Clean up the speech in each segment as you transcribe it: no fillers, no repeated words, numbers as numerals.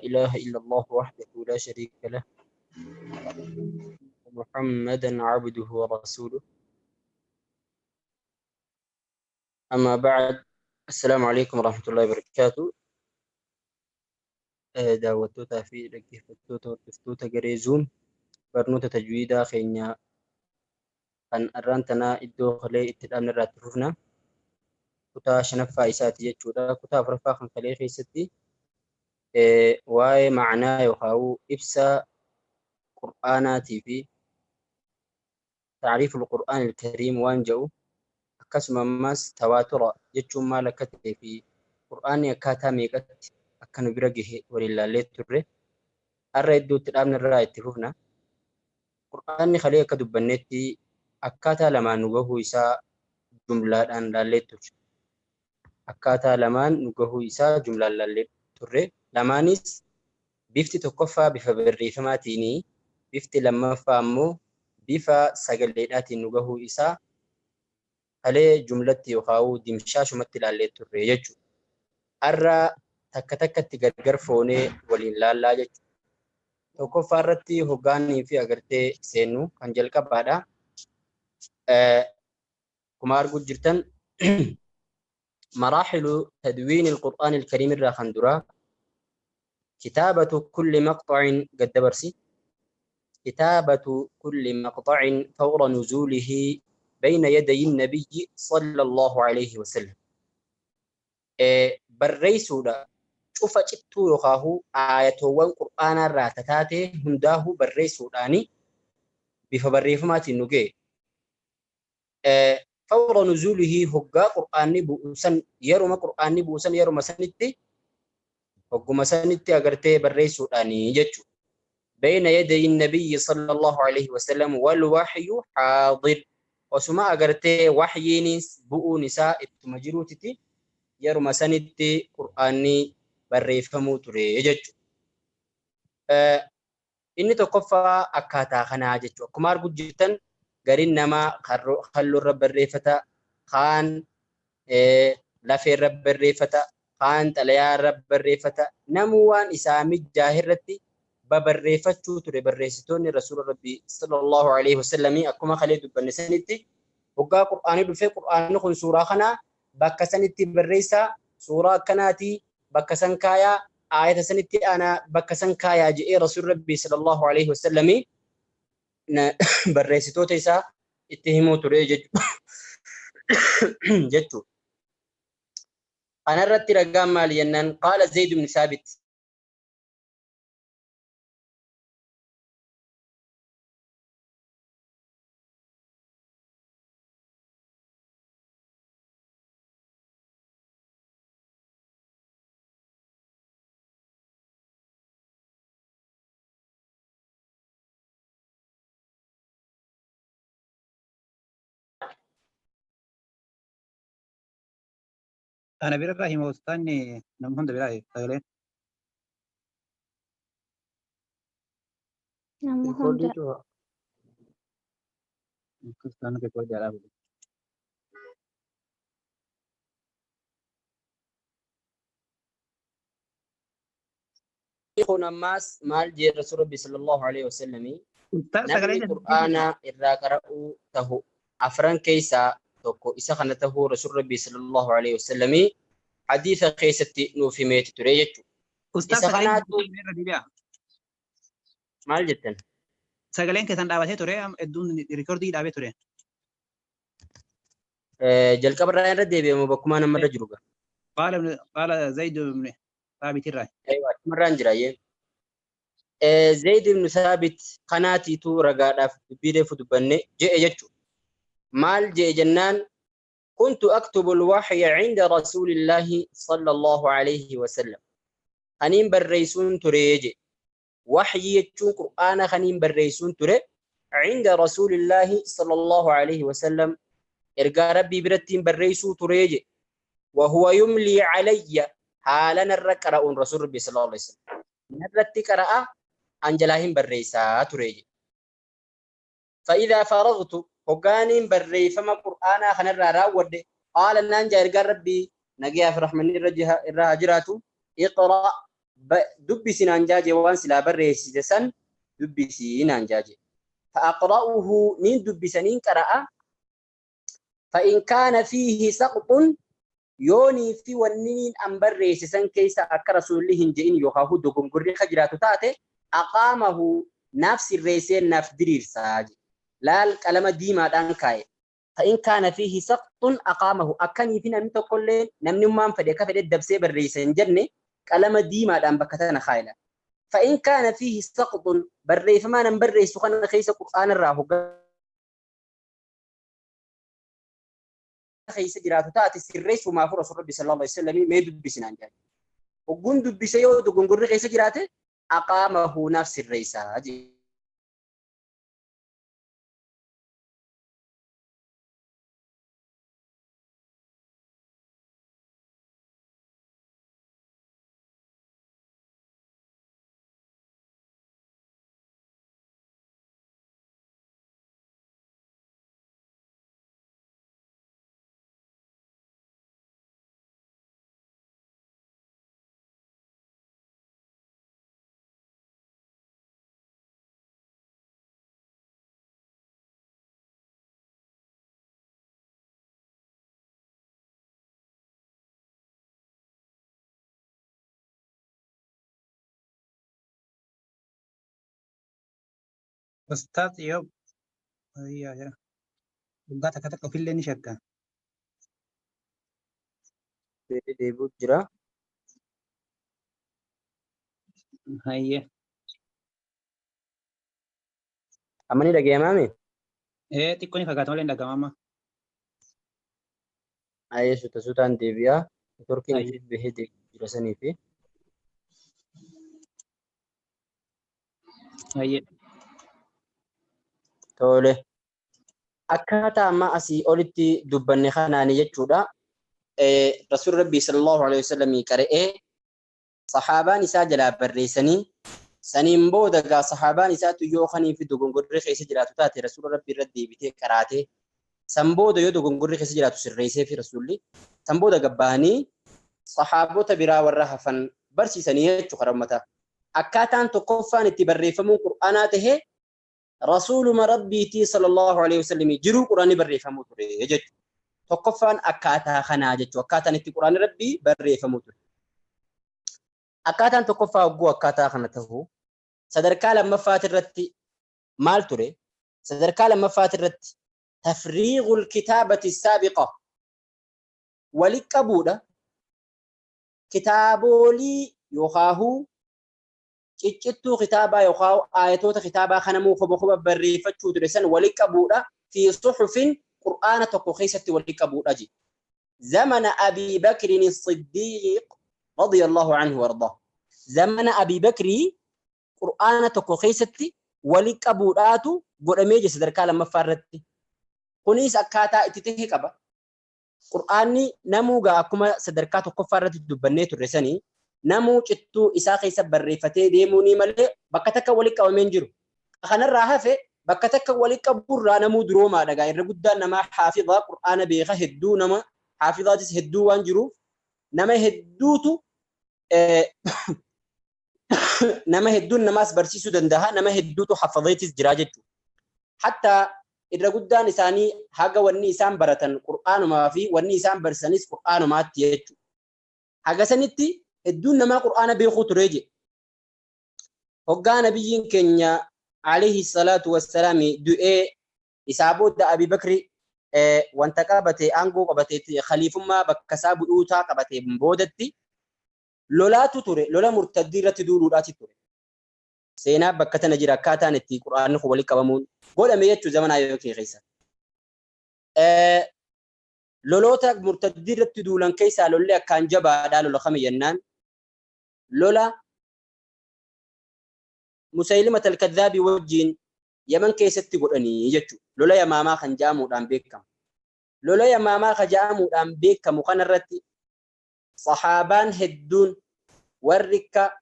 إله إلا الله وحده لا شريك له محمدا عبده ورسوله أما بعد السلام عليكم ورحمة الله وبركاته daawwattoota fi dhaggeeffattoota hordoftoota garee Zoom barnoota tajwiidaa keenya kan arraan tanaa iddoo kalee itti dhaabne irratti fufna kutaa shanaffaa isaati jechuudha. Kutaa afuraffaa kan kalee keessatti waa'ee ma'anaa yookaan ibsa qur'aanaatii fi taariiful qur'aan al-kariim waan jedhu akkasuma ammas tawaatura jechuun maal akka ta'ee fi qur'aanni akkaataa meeqatti akka nu bira gahe waliin ilaallee turre har'a iddoo itti dhaabne irraa itti fufna. Qur'aanni kalee akka dubbannetti akkaataa lamaan nu gahuu isaa jumlaadhaan ilaallee turre. Akkaataa lamaan nu gahuu isaa jumlaan ilaallee turre. Lamaanis bifti tokkoffaa bifa barreeffamaatiin, bifti lammaffaa ammoo bifa sagaleedhaatiin nu gahuu isaa kalee jumlatti yookaan dimshaashumatti ilaallee turre jechuudha. Har'a takka takkatti gargar foonee waliin laallaa jechuudha. Tokkoffaa irratti hoggaanii fi agartee seennu kan jalqabaadha. Kuma arguu jirtan maraaxilu tadwiin al-Qur'aan al-Kariim irraa kan duraa kitaabatu kulli maqxacin gaddabarsi kitaabatu kulli maqxacin fawra nuzuulihi bayna yadayi nabiyyi sallallahu alayhi wa sallam barreessuudha cufa cittuu yookaan aayatoowwan qur'aanaa irraa tataatee hundaahuu barreessuudhaani bifa barreeffamaatiin nu ga'e. Fawra nuzuulihi hoggaa qur'aanni bu'uusan yeruma qur'aanni bu'uusan yeruma sanitti hogguma sanitti agartee barreessuudhaani jechuudha. Bayna yadayi nabiyyi sallallahu alayhi wa sallam wal wahyu haadir osuma agartee wahyiinis bu'uun isaa ittuma jiruutiti yeruma sanitti qur'aanni barreeffamuu ture jechuudha. Inni tokkoffaa akkaataa kanaa jechuudha. Akkuma arguu jirtan gariin namaa halluu irra barreeffata, kaan lafee irra barreeffata, kaan xalayaa irra barreeffata. Namuu waan isaa mijjaa irratti babarreeffachuu ture barreessitoonni rasuula rabbii sallallahu alaihi wasallam akkuma kalee dubbanne sanitti hoggaa qur'aanii dhufee qur'aanni kun suuraa kanaa bakka sanitti barreessaa suuraa akkanaatii bakka san kaayaa aayata sanitti ana bakka san kaayaa jedhee rasuul rabbii sallallahu alaihi wasallam barreessitoota isaa itti himuu ture jechuudha. Kanarratti ragaan maali jennaan qaala Zayd ibn Saabit أنا بير الرحيم وستاني نمهند براي تغلين Recording tu كستانو كيكو جارابو kun ammas maal jee rasuul rabbii sallallahu alaihi wasallam أستاذ namni سغلين qur'aana irraa qara'uu tahu afran keessaa tokko isa kana tahuu rasuul rabbii sallallahu alaihi wasallam hadiisa keessatti nuuf himeeti ture jechuudha. أستاذ Isa سغلين kanaatu بير ديبيا maal jettan? سغلين كيسان دابته توري أم إدون ريكوردي دابه توري Jalqaba irraa irra deebi'amu bakkuma nama irra jiru. قال زيد بن ثابت الراي Aywa marraan jira yee. Zayd ibn Saabit kanaatiitu ragaadhaaf dubbiilee fudubbanne je'e jechuudha. Maal je'e jennaan كنت أكتب الوحي عند رسول الله صلى الله عليه وسلم خنين بالرئيسون تريجي وحي يجون قرآن خنين بالرئيسون تري عند رسول الله صلى الله عليه وسلم إرقى ربي برتين بالرئيسو تريجي وهو يملي علي حالا الرقراء رسول ربي صلى الله عليه وسلم نرتي قراء أنجلاهم بالرئيسا تريجي فإذا فرغت هقانين بريفما قرآن خنرا راود قال نانجا إرقى ربي نجيها في رحمن الرجها الراجرات اقرأ دبسي نانجاجي وان سلا بريسي جسن دبسي نانجاجي فأقرأه نين دبسنين قرأ فإن كان فيه سقط يوني في ونين أمبر ريسسن كيسا أكا رسول الله هنجئين يوخاهو دوغم قرر خجراتو تاتي أقامه نفس الريسين نف درير ساجي لا الكلمة ديما دانكاي فإن كان فيه سقط أقامه أكني فينا نتقول نمني مان فديكا فدي الدبسي بالريسين جنة كلمة ديما دان بكتنا خايلة فإن كان فيه سقط بري فما نمبر سخن خيسا قرآن الراهو خيسا جراتو تاتي سريس وما هو رسول ربي صلى الله عليه وسلم ميدود بسنان جاي وقندو بسيو دقون قرر خيسا جراتي أقامه نفس الرئيسة أستاذ يوب هي وقعت كتك في اللي نشكا ديبوت جرا هي أماني لقي أمامي إيه تكوني فقاتوا لين دقا ماما أي سوتان ديبيا تركي هي نتيب به دي جرسني في هي تولي أكاتا ما أسي أولتي دبني خاناني يجودا رسول ربي صلى الله عليه وسلم يقرأ صحابان ساجلا بريسني سنين بودا صحابان ساتو يوخني في دوغون غوري خيس جراتو تاتي رسول ربي ردي بيتي كراتي سنبودا يو دوغون غوري خيس جراتو سريسي في رسولي سنبودا غباني صحابو تبرا ورهفن برسي سنيه خرمتا اكاتان تقفان اتبريفمو قراناته رسول مربيتي صلى الله عليه وسلم جرو قراني بريفمو تري يجت تقفان اكاتا خناجت وكاتان اتقران ربي بريفمو تري أكاتان تقفى وقوة أكاتا خنته صدركا لما فاترت مال تري صدركا لما فاترت تفريغ الكتابة السابقة ولكبودة كتابولي يخاهو كتشتو كتابا يخاهو آياتوتا كتابا خنمو خبخبا بريفة ترسن ولكبودة في صحف قرآن تقوخيسة ولكبودة جي زمن أبي بكر الصديق رضي الله عنه وارضاه زمن أبي بكر قرآن تقوخيستي ولك أبوراتو قرأميجي صدركا لما فردتي كونيس أكاتا اتتهي كبا قرآني نموغا أكما صدركا تقفردت دبنيت الرساني نمو چتو إسا خيسا بريفتي ديموني ملي بكتك ولك ومنجرو أخنا الراها بكتك ولك برا نمو دروما دقا إرقودا نما حافظة قرآن بيغا هدو نما حافظات هدو وانجرو نما هدوتو نما هدون نماس برسيسو دندها نما هدوتو حفظيتس جراجتو حتى إذا قدان إساني حاجة وني إسان برتن قرآن ما في وني إسان برسانيس قرآن ما تيجو حاجة سنتي هدون نما قرآن بيخوت رجي وقال نبيين كنيا عليه الصلاة والسلام دعاء إسابود أبي بكر وانتقابتي أنقو قبتي خليفة ما بكساب أوتا قبتي بمبودتي لولا تطوري لولا مرتديرة تدورو لا تطوري سينا بكتنا جرا كاتان التي قرآن خوالي كبامون قول أميتو زمن آيوكي غيسا لولوتا مرتديرة تدولان كيسا لولا كان جبا دالو لخمي ينان لولا مسيلمة الكذاب وجين يمن كيستي قرآني يجتو لولا يا ماما خنجامو دام بيكم لولا يا ماما خجامو دام بيكم وخان الرتي صحابان هدون ورّكا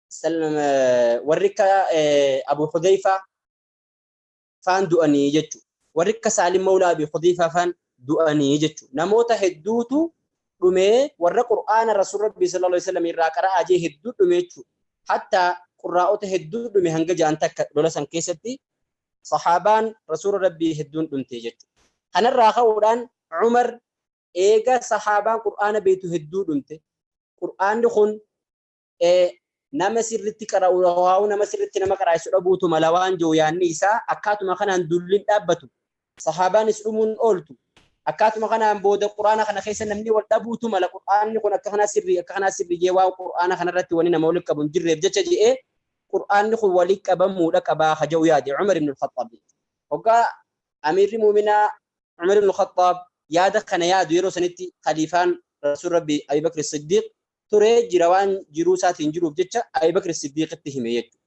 سلم ورّكا أبو حذيفة فان دؤني جتّو ورّكا سالم مولى أبي حذيفة فان دؤني جتّو نموت هدوتو dhume warra qur'aana rasuul rabbii sallallahu alaihi wasallam irraa qara'aa jee hedduu dhume jechuudha. Hatta qurraa'ota hedduu dhume hanga ja'an takka lola san keessatti sahaabaan rasuul rabbii hedduun dhumte jechuudha. Kanarraa ka'uudhaan Umar eega sahaabaan qur'aana beetu hedduu dhumte qur'aanni kun nama sirritti qara'u waa nama sirritti nama qaraa'isu dhabuutu mala waan jiru yaanni isaa akkaatuma kanaan dulliin dhaabbatu sahaabaanis dhumuun ooltu akkaatuma kanaan booda qur'aana kana keessa namni wal dhabuutu mala qur'aanni kun akka kanaa sirrii jee waan qur'aana kanarratti wani nama walitti qabu hin jirreef jecha je'ee qur'aanni kun walitti qabamuudha qabaa haja'u yaade Umar ibn al-Khattab hoggaa amiirri muuminaa Umar ibn al-Khattab yaada kana yaadu yeroo sanitti khaliifaan rasuul rabbii Abi Bakr as-Siddiq ture jira waan jiruu isaatiin jiruuf jecha Abi Bakr as-Siddiqitti hime jechuudha.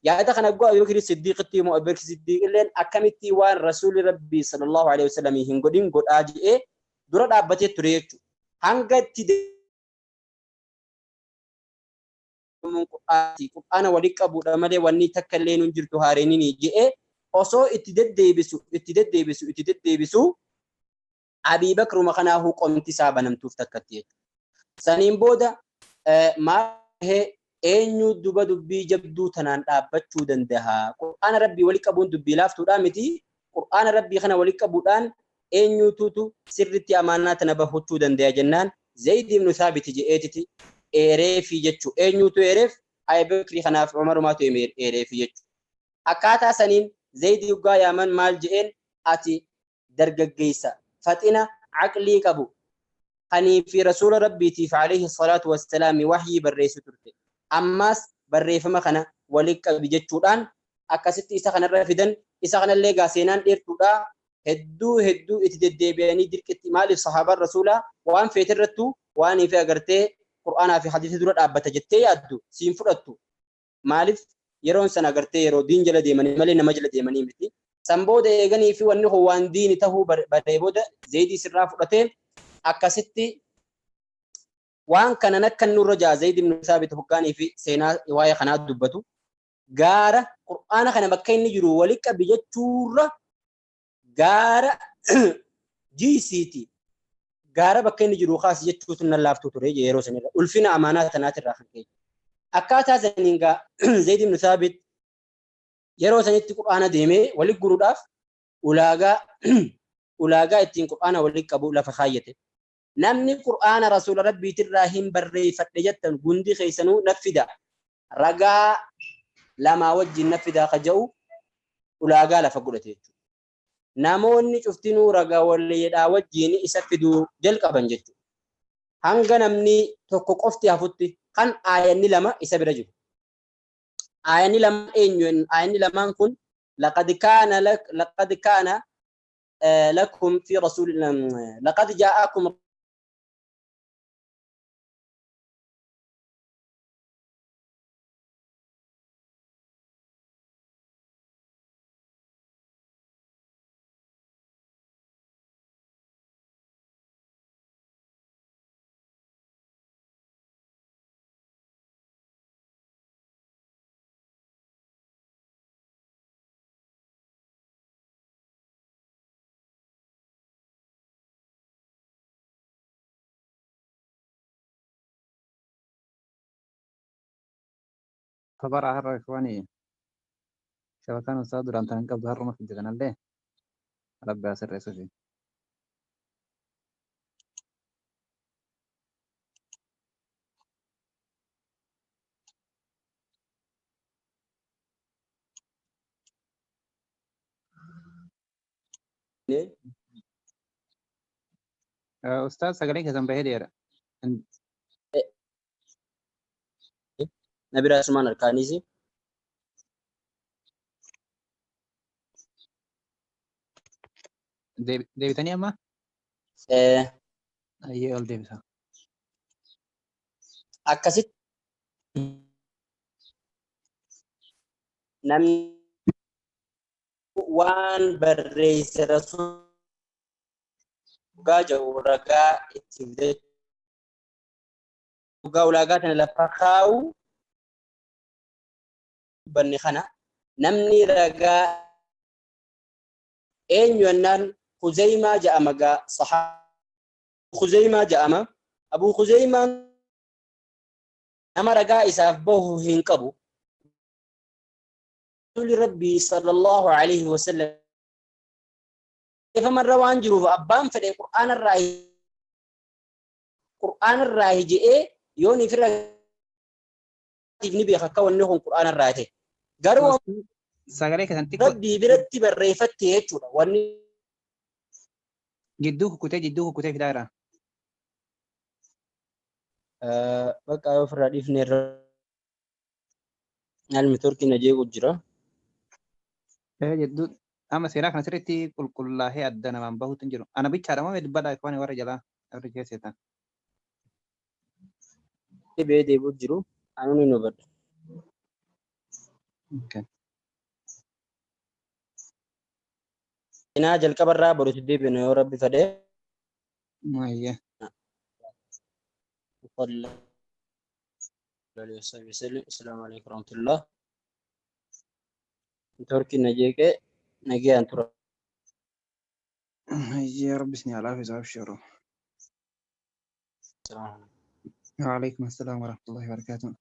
Yaada kana goo Abi Bakr as-Siddiqitti himu Abi Bakr as-Siddiq illeen akkamitti waan rasuulli rabbii sallallahu alaihi wasallam hin godhin godhaa je'ee dura dhaabbatee ture jechuudha. Hanga itti qur'aana walitti qabuudha malee wanni takka illee nun jirtu haareenini je'ee osoo itti deddeebisu Abi Bakr makanaahu qomti isaa banamtuuf takkatti jechuudha. Saniin booda maahee eenyu duba dubbii jabduu tanaan dhaabbachuu danda'a. Qur'aana rabbii walitti qabuun dubbii laaftuudhaa miti. Qur'aana rabbii kana walitti qabuudhaan eenyuutu sirritti amaanaa tana bahachuu danda'a jennaan Zayd ibn Thabit je'eetiti eereefi jechuu. Eenyuutu eereef Abi Bakr kanaaf Umarumaatu eereefi jechuu. Akkaataa saniin Zayd yuggaa yaaman maal je'een ati dargaggeessa faxina aqlii qabu. Kanii fi rasuula rabbiitiif alayhi salaatu wassalaam wahyi barreessu turte. Ammas barreeffama kana walitti qabi jechuudhaan akkasitti isa kanarra fidan isa kanallee gaaseenaan dheertuudha hedduu itti deddeebi'anii dirqitti maaliif sahaabaan rasuulaa waan feetirrattu waan ife agartee qur'aanaa fi hadiisa dura dhaabbata jettee yaaddu siin fudhattu maaliif yeroon san agartee yeroo diin jala deemanii malee nama jala deemanii miti. San booda eeganii fi wanni kun waan diini tahuu baree booda Zaydii sirraa fudhatee akkasitti waan kanan akka nurra jaa Zayd ibn Thabit hoggaanii fi seenaa waa'ee kanaa dubbatu gaara qur'aana kana bakka inni jiru walitti qabi jechuurra gaara jiisiiti gaara bakka inni jiru kaas jechuutu nan laaftu ture yeroo sanirra ulfina amaanaa tanaatirraa kan ka'e akkaataa saniin gaa Zayd ibn Thabit yeroo sanitti qur'aana deemee walitti guruudhaaf ulaagaa ittiin qur'aana walitti qabu lafa kaayyate. Namni qur'aana rasuula rabbiitirraa hin barreeffadhe jettan gundi keessanuu naffida ragaa lamaa wajjin naffida kaja'u ulaagaa lafa godhate jechuudha. Namoonni cuftinuu ragaa walleedhaa wajjin isa fiduu jalqaban jechuudha. Hanga namni tokko qofti hafutti kan aayanni lama isa bira jiru. Aayanni lama eenyuun aayanni lamaan kun laqad kaana lakum fi rasuulillah laqad jaa'akum خبر آخر إخواني شبكة أستاذ duraan tan qabdu har'uma fidde kanallee rabbi asirreessu fi Ustaaz sagaleen keessan bahee dheera. Nabira Usman Al-Kanisi deebitanii amma ayyee ol deebisa. akkasitti namni waan barreesse rasuulaa jedhu ragaa itti fidee ulaagaa tana lafa kaa'u banni kana namni ragaa eenyu yennaan Khuzaymaa jedhama gaa Khuzaymaa jedhama أبو خزيمة نما رجاء إسافبه هنكبو رسول ربي صلى الله عليه وسلم كيف مرة وانجروا أبان في القرآن الراهي جئ يوني في النبي خكوا إنهم قرآن الراهي قالوا sagalee keessan xiqqoo ربي برتي بريفتي يجوا واني jidduu kukkutee fidaara. بقى يوفر راديف نير علم تركي نجيب وجرا Jidduu amma seenaa kana sirriitti qulqullaa'ee adda namaan bahuutu hin jiru. Ana bichaadha moo dubbadhaa ikhwaani warra jalaa warri keesseetan. بيدي وجرو أنا نبض هنا جل كبر برو تدي بينه يا ربي فده Ayya. صلى الله عليه وسلم السلام عليكم ورحمة الله تركي نجيك نجي أن ترى Ayya rabbi isin haa laafisu abshiru. السلام عليكم Waalaikum assalam warahmatullahi wabarakatuh.